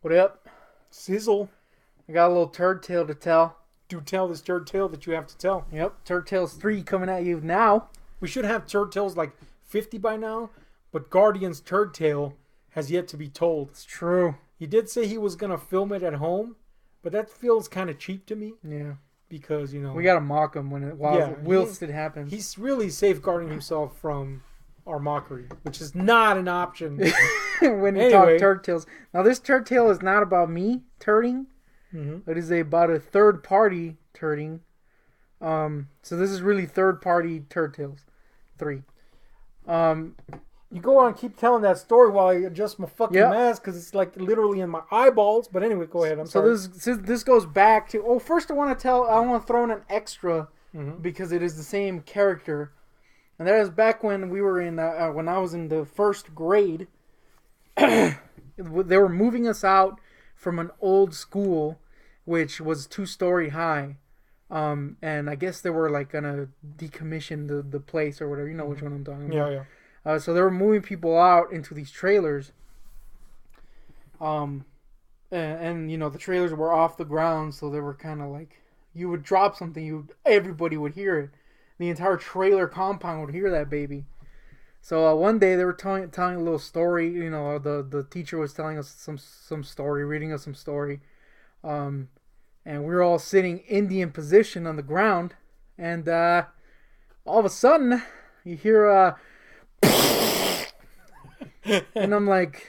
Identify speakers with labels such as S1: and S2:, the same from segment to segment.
S1: What up?
S2: Sizzle.
S1: I got a little turd tale to tell.
S2: Do tell this turd tale that you have to tell.
S1: Yep, Turd Tales 3 coming at you now.
S2: We should have turd tales like 50 by now, but Guardian's turd tale has yet to be told.
S1: It's true.
S2: He did say he was going to film it at home, but that feels kind of cheap to me
S1: Yeah.
S2: because,
S1: We gotta mock him whilst it happens.
S2: He's really safeguarding himself from our mockery, which is not an option.
S1: When you talk turd tales. Now, this turd tale is not about me turding.
S2: Mm-hmm.
S1: It is about a third party turding. So this is really third party turd tales 3.
S2: You go on, keep telling that story while I adjust my fucking mask because it's like literally in my eyeballs. But anyway, go ahead. I'm sorry.
S1: So this goes back to. Oh, first I want to throw in an extra because it is the same character, and that is back when we were in when I was in the first grade. They were moving us out from an old school, which was 2-story high, and I guess they were like gonna decommission the place or whatever. You know which one I'm talking about.
S2: Yeah.
S1: So they were moving people out into these trailers. And you know, the trailers were off the ground, so they were kind of like, you would drop something, everybody would hear it. The entire trailer compound would hear that baby. So one day they were telling a little story. You know, the teacher was telling us some story, reading us some story. And we were all sitting Indian position on the ground, and all of a sudden you hear and I'm like,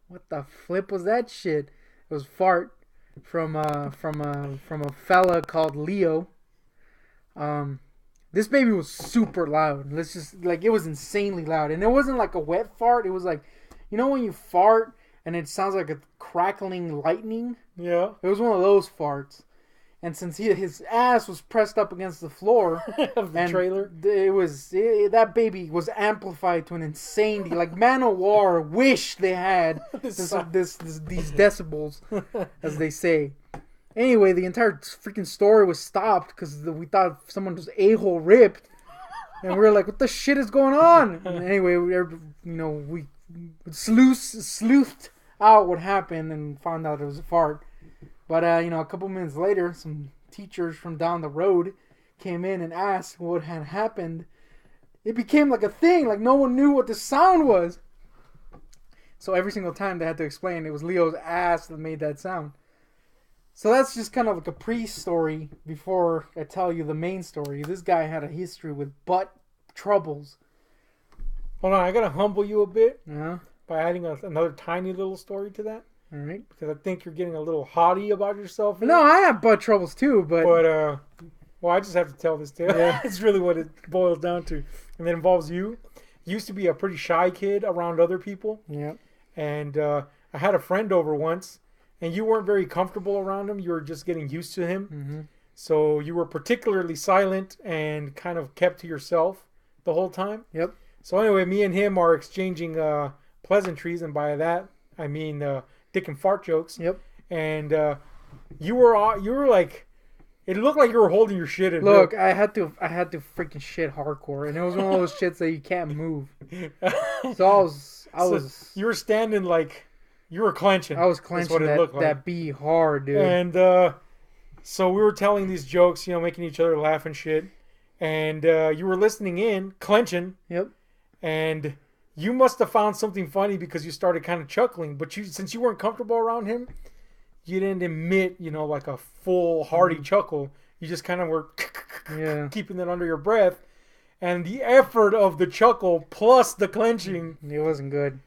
S1: what the flip was that shit? It was fart from a fella called Leo. This baby was super loud. It was insanely loud. And it wasn't like a wet fart. It was like, you know when you fart and it sounds like a crackling lightning?
S2: Yeah.
S1: It was one of those farts. And since his ass was pressed up against the floor
S2: of the trailer,
S1: that baby was amplified to an insane. Like Man-O-War wished they had these decibels, as they say. Anyway, the entire freaking story was stopped because we thought someone was a-hole ripped, and we were like, "What the shit is going on?" And anyway, we sleuthed out what happened and found out it was a fart. But, a couple minutes later, some teachers from down the road came in and asked what had happened. It became like a thing. Like, no one knew what the sound was. So every single time they had to explain it was Leo's ass that made that sound. So that's just kind of like a pre-story before I tell you the main story. This guy had a history with butt troubles.
S2: Hold on, I got to humble you a bit by adding another tiny little story to that.
S1: All right.
S2: Because I think you're getting a little haughty about yourself.
S1: No, I have butt troubles too, but
S2: I just have to tell this tale. Yeah. It's really what it boils down to. And it involves you. You used to be a pretty shy kid around other people.
S1: Yeah.
S2: And I had a friend over once, and you weren't very comfortable around him. You were just getting used to him.
S1: Mm-hmm.
S2: So you were particularly silent and kind of kept to yourself the whole time.
S1: Yep.
S2: So anyway, me and him are exchanging pleasantries, and by that I mean dick and fart jokes.
S1: Yep.
S2: And you were like, it looked like you were holding your shit in.
S1: Look, I had to freaking shit hardcore, and it was one of those shits that you can't move. So
S2: you were standing like you were clenching.
S1: I was clenching that B hard, dude.
S2: And so we were telling these jokes, making each other laugh and shit. And you were listening in, clenching.
S1: Yep.
S2: And you must have found something funny because you started kind of chuckling. But since you weren't comfortable around him, you didn't emit, like a full hearty chuckle. You just kind of were keeping it under your breath. And the effort of the chuckle plus the clenching,
S1: it wasn't good.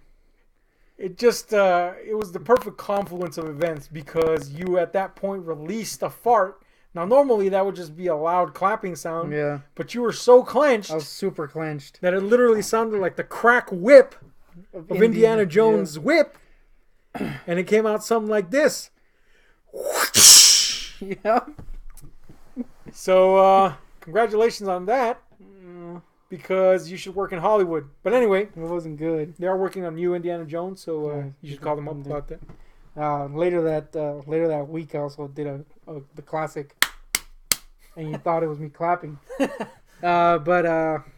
S2: It just, it was the perfect confluence of events because you at that point released a fart. Now, normally that would just be a loud clapping sound.
S1: Yeah.
S2: But you were so clenched.
S1: I was super clenched.
S2: That it literally sounded like the crack whip of Indiana Jones' whip. And it came out something like this.
S1: Yeah.
S2: So, congratulations on that. Because you should work in Hollywood. But anyway.
S1: It wasn't good.
S2: They are working on new Indiana Jones, so you should call them up about that.
S1: Later that week, I also did the classic, and you thought it was me clapping. But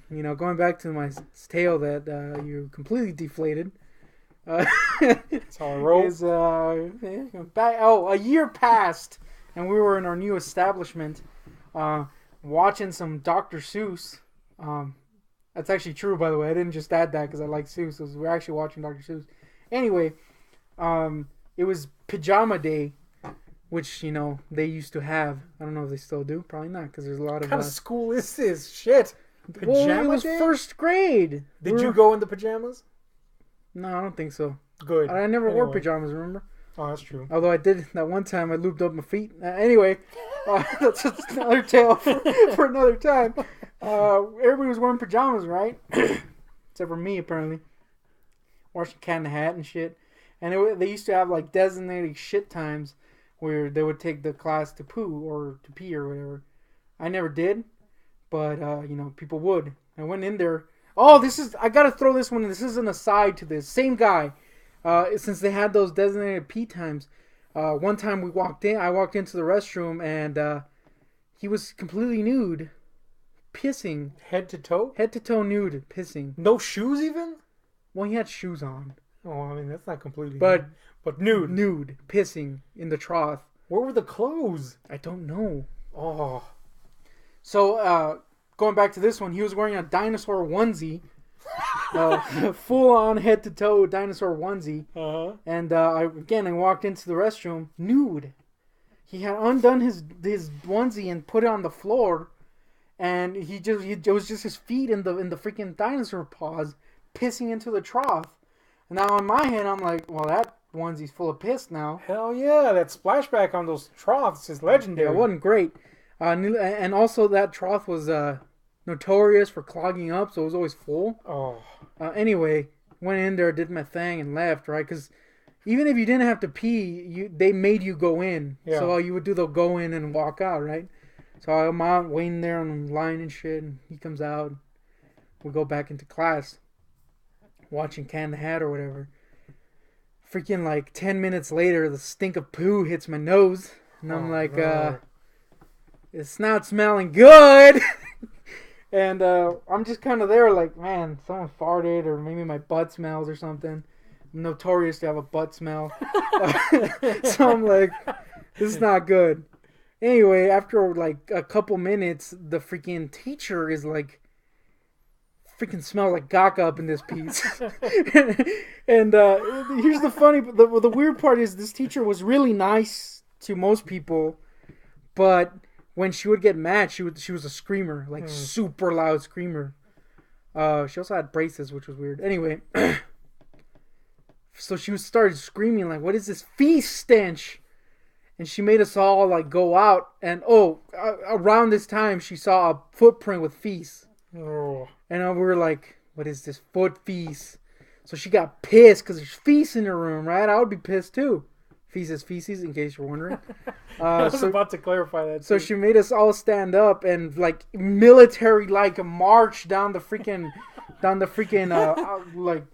S1: going back to my tale that you completely deflated.
S2: That's how I roll.
S1: Is a year passed, and we were in our new establishment, watching some Dr. Seuss. That's actually true, by the way. I didn't just add that because I like Seuss. We're actually watching Dr. Seuss. Anyway, it was pajama day, which they used to have. I don't know if they still do. Probably not, because there's a lot of.
S2: What kind of school is this? Shit.
S1: Pajama it was day? First grade.
S2: Did you go in the pajamas?
S1: No, I don't think so.
S2: Good.
S1: I never wore pajamas, remember?
S2: Oh, that's true.
S1: Although I did that one time, I lubed up my feet. Anyway, that's just another tale for another time. Everybody was wearing pajamas, right? Except for me, apparently. Watching Cat in the Hat and shit. And they used to have like designated shit times where they would take the class to poo or to pee or whatever. I never did, but people would. I went in there. Oh, I gotta throw this one in. This is an aside to this. Same guy. Since they had those designated pee times, one time I walked into the restroom and he was completely nude, pissing.
S2: Head to toe?
S1: Head to toe nude, pissing.
S2: No shoes even?
S1: Well, he had shoes on.
S2: Oh, I mean, that's not completely
S1: But
S2: nude.
S1: Nude, pissing in the trough.
S2: Where were the clothes?
S1: I don't know.
S2: Oh.
S1: So, going back to this one, he was wearing a dinosaur onesie. Full on head to toe dinosaur onesie.
S2: Uh-huh.
S1: And I walked into the restroom nude. He had undone his onesie and put it on the floor, and it was just his feet in the freaking dinosaur paws pissing into the trough. And now in my head I'm like, well, that onesie's full of piss now.
S2: Hell yeah, that splashback on those troughs is legendary.
S1: Yeah, it wasn't great. And also that trough was notorious for clogging up, so it was always full.
S2: Oh.
S1: Anyway, went in there, did my thing, and left, right? Because even if you didn't have to pee, they made you go in. Yeah. So you would do the go in and walk out, right? So I'm out waiting there on the line and shit, and he comes out. We go back into class, watching Cat in the Hat or whatever. Freaking like 10 minutes later, the stink of poo hits my nose. And I'm like, it's not smelling good. And I'm just kind of there like, man, someone farted or maybe my butt smells or something. I'm notorious to have a butt smell. So I'm like, this is not good. Anyway, after like a couple minutes, the freaking teacher is like, freaking smells like caca up in this piece. And here's the weird part is this teacher was really nice to most people, but when she would get mad, she was a screamer, like super loud screamer. She also had braces, which was weird. Anyway, so she started screaming like, "What is this feces stench?" And she made us all like go out. And around this time, she saw a footprint with feces.
S2: Oh.
S1: And we were like, "What is this foot feces?" So she got pissed because there's feces in her room, right? I would be pissed too. Feces, in case you're wondering.
S2: I was about to clarify that.
S1: So she made us all stand up and like military-like march down the freaking like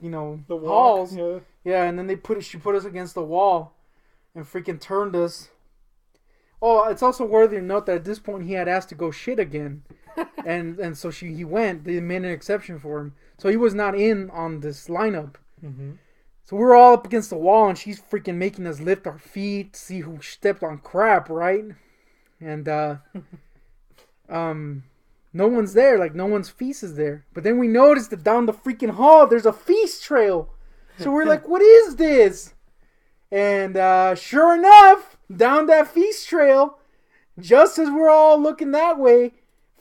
S1: the halls. Yeah, and then she put us against the wall, and freaking turned us. Oh, it's also worthy to note that at this point he had asked to go shit again, and so he went. They made an exception for him, so he was not in on this lineup.
S2: Mm-hmm.
S1: So we're all up against the wall, and she's freaking making us lift our feet, see who stepped on crap, right? And no one's there, like no one's feces there. But then we noticed that down the freaking hall, there's a feces trail. So we're like, what is this? And sure enough, down that feces trail, just as we're all looking that way,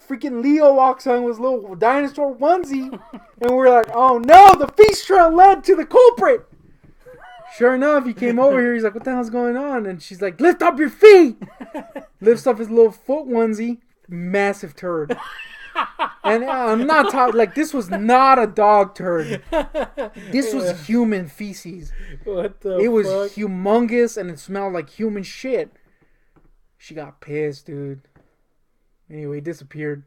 S1: freaking Leo walks on with his little dinosaur onesie, and we're like, oh no, the feces trail led to the culprit. Sure enough, he came over here. He's like, what the hell's going on? And she's like, lift up your feet. Lifts up his little foot onesie. Massive turd. And I'm not talking, like, this was not a dog turd. This was human feces.
S2: What the
S1: It was
S2: fuck?
S1: humongous, and it smelled like human shit. She got pissed, dude. Anyway, he disappeared.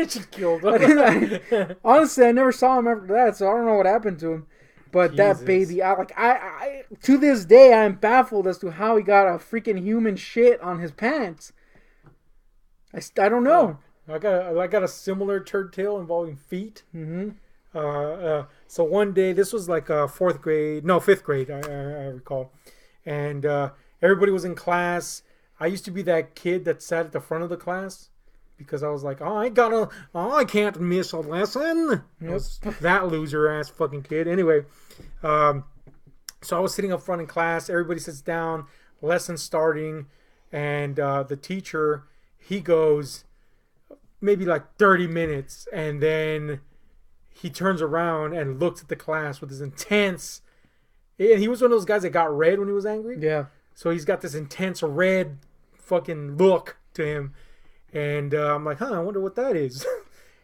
S2: She killed him.
S1: Honestly, I never saw him after that, so I don't know what happened to him. But
S2: Jesus.
S1: That baby, I to this day, I'm baffled as to how he got a freaking human shit on his pants. I don't know.
S2: I got a similar turd tale involving feet.
S1: Mm-hmm.
S2: So one day, this was like fifth grade, I recall. And everybody was in class. I used to be that kid that sat at the front of the class because I was like, I can't miss a lesson. Yep. That loser ass fucking kid. Anyway, so I was sitting up front in class. Everybody sits down, lesson starting, and the teacher, he goes maybe like 30 minutes, and then he turns around and looks at the class with his intense. And he was one of those guys that got red when he was angry.
S1: Yeah.
S2: So he's got this intense red fucking look to him. And I'm like, I wonder what that is.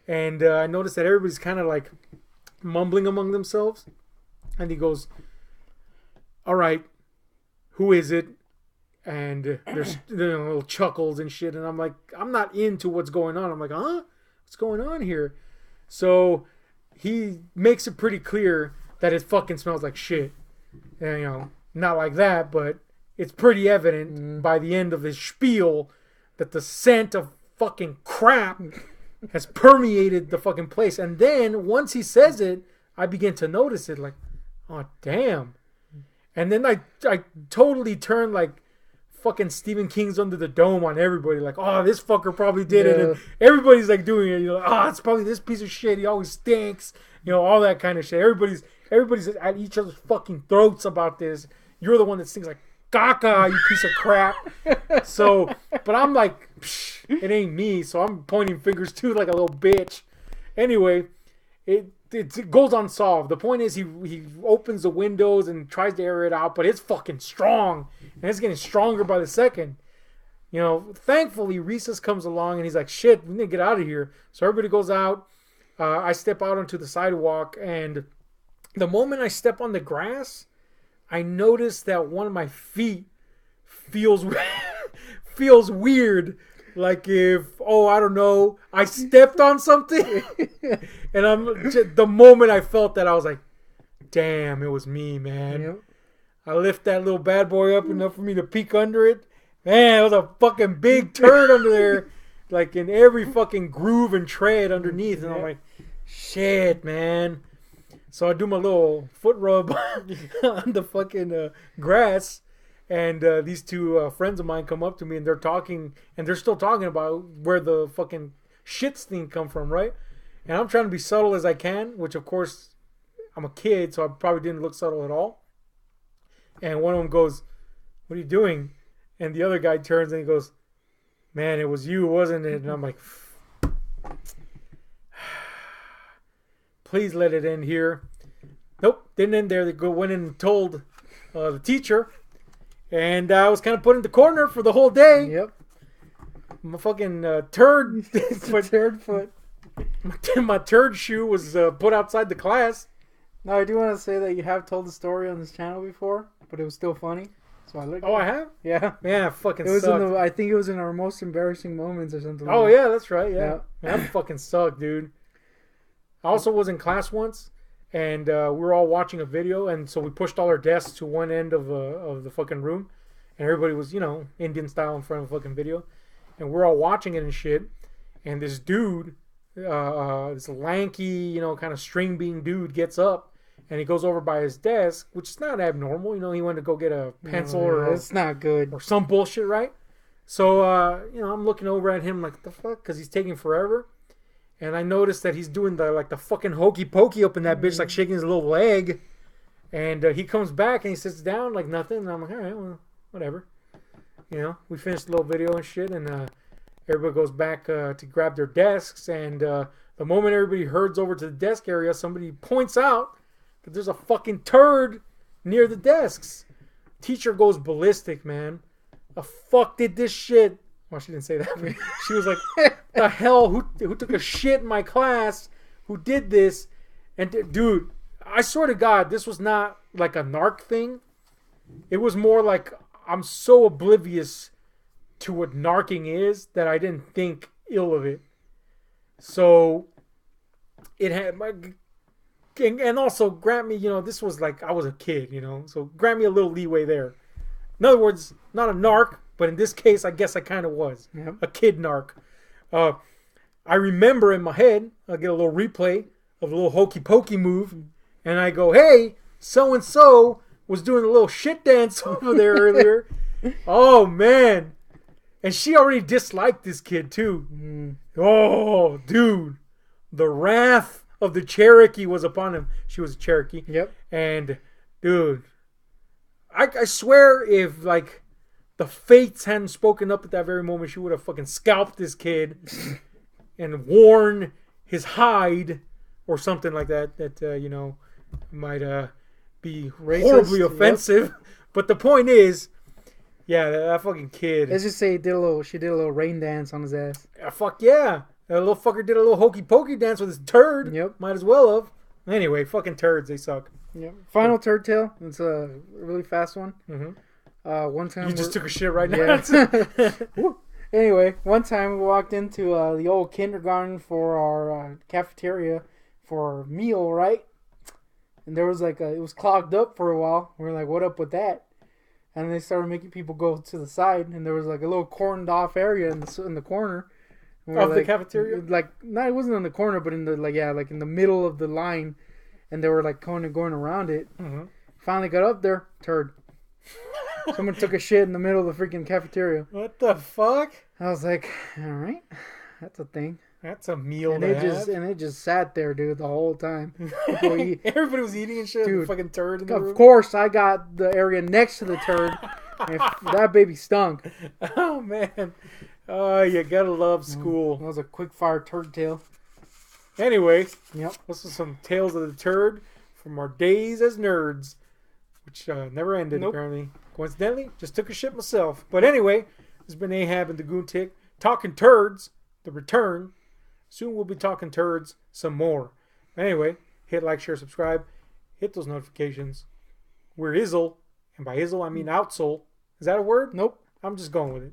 S2: And I noticed that everybody's kind of like mumbling among themselves. And he goes, all right, who is it? And there's little chuckles and shit. And I'm like, I'm not into what's going on. I'm like, what's going on here? So he makes it pretty clear that it fucking smells like shit. And, not like that, but it's pretty evident by the end of his spiel that the scent of fucking crap has permeated the fucking place. And then once he says it, I begin to notice it, like, oh damn. And then I totally turned like fucking Stephen King's Under the Dome on everybody, like, oh, this fucker probably did it, and everybody's like doing it. You're like, it's probably this piece of shit. He always stinks, all that kind of shit. Everybody's at each other's fucking throats about this. You're the one that stinks like caca, you piece of crap. So, but I'm like, it ain't me. So I'm pointing fingers too, like a little bitch. Anyway, it goes unsolved. The point is, he opens the windows and tries to air it out, but it's fucking strong, and it's getting stronger by the second. Thankfully, recess comes along, and he's like, shit, we need to get out of here. So everybody goes out. I step out onto the sidewalk, and the moment I step on the grass, I notice that one of my feet feels weird. Like if, I don't know, I stepped on something. And the moment I felt that, I was like, damn, it was me, man. Yep. I lift that little bad boy up enough for me to peek under it. Man, it was a fucking big turd under there. Like in every fucking groove and tread underneath. And I'm like, shit, man. So I do my little foot rub on the fucking grass. And these two friends of mine come up to me, and they're talking, and they're still talking about where the fucking shits thing come from, right? And I'm trying to be subtle as I can, which of course I'm a kid, so I probably didn't look subtle at all. And one of them goes, "What are you doing?" And the other guy turns and he goes, "Man, it was you, wasn't it?" And I'm like, please let it end here. Nope, didn't end there. They went in and told the teacher. And I was kind of put in the corner for the whole day.
S1: Yep.
S2: My fucking turd.
S1: Turd foot.
S2: My turd shoe was put outside the class.
S1: Now, I do want to say that you have told the story on this channel before, but it was still funny. So I looked.
S2: Oh, I have?
S1: Yeah.
S2: Yeah, fucking
S1: it was
S2: sucked.
S1: I think it was in our most embarrassing moments or something.
S2: Oh, yeah, that's right. Yeah.
S1: Man,
S2: that fucking sucked, dude. I also was in class once. And we were all watching a video, and so we pushed all our desks to one end of the fucking room, and everybody was, Indian style in front of a fucking video, and we're all watching it and shit. And this dude, this lanky, kind of string bean dude, gets up, and he goes over by his desk, which is not abnormal. He went to go get a pencil or
S1: it's not good
S2: or some bullshit, right? So I'm looking over at him like, what the fuck, because he's taking forever. And I noticed that he's doing the fucking hokey pokey up in that bitch, like shaking his little leg. And he comes back and he sits down like nothing. And I'm like, all right, well, whatever. We finished the little video and shit. And everybody goes back to grab their desks. And the moment everybody herds over to the desk area, somebody points out that there's a fucking turd near the desks. Teacher goes ballistic, man. The fuck did this shit? Well, she didn't say that. She was like, the hell? Who took a shit in my class? Who did this? And dude, I swear to God, this was not like a narc thing. It was more like I'm so oblivious to what narking is that I didn't think ill of it. So it had and also grant me, this was like I was a kid, so grant me a little leeway there. In other words, not a narc. But in this case, I guess I kind of was.
S1: Yep.
S2: A kid narc. I remember in my head, I get a little replay of a little hokey pokey move. And I go, hey, so-and-so was doing a little shit dance over there earlier. Oh, man. And she already disliked this kid, too.
S1: Mm.
S2: Oh, dude. The wrath of the Cherokee was upon him. She was a Cherokee.
S1: Yep.
S2: And, dude, I swear if, like, the fates hadn't spoken up at that very moment, she would have fucking scalped this kid and worn his hide or something like that might be
S1: Racist,
S2: horribly offensive. Yep. But the point is, yeah, that fucking kid.
S1: Let's just say she did a little rain dance on his ass.
S2: Fuck yeah. That little fucker did a little hokey pokey dance with his turd.
S1: Yep.
S2: Might as well have. Anyway, fucking turds, they suck.
S1: Yep. Final turd tale. It's a really fast one.
S2: Mm-hmm.
S1: One time
S2: you just took a shit right now.
S1: Yeah. Anyway, one time we walked into the old kindergarten for our cafeteria for a meal, right? And there was like it was clogged up for a while. We were like, what up with that? And they started making people go to the side, and there was like a little corned off area in the corner.
S2: Of the cafeteria?
S1: Like, no, it wasn't in the corner, but in the like in the middle of the line, and they were like going around it.
S2: Mm-hmm.
S1: Finally got up there, turd. Someone took a shit in the middle of the freaking cafeteria.
S2: What the fuck?
S1: I was like, all right, that's a thing.
S2: That's a meal
S1: and
S2: to
S1: it just sat there, dude, the whole time.
S2: Everybody was eating and shit.
S1: Dude,
S2: fucking turd in the room.
S1: Of course, I got the area next to the turd. And that baby stunk.
S2: Oh, man. Oh, you gotta love school.
S1: That was a quick fire turd tale.
S2: Anyway,
S1: yep.
S2: This is some tales of the turd from our days as nerds, which never ended, apparently. Coincidentally, just took a shit myself. But anyway, this has been Ahab and the Goontick talking turds, the return. Soon we'll be talking turds some more. Anyway, hit like, share, subscribe. Hit those notifications. We're Izzle, and by Izzle I mean outsole. Is that a word?
S1: Nope.
S2: I'm just going with it.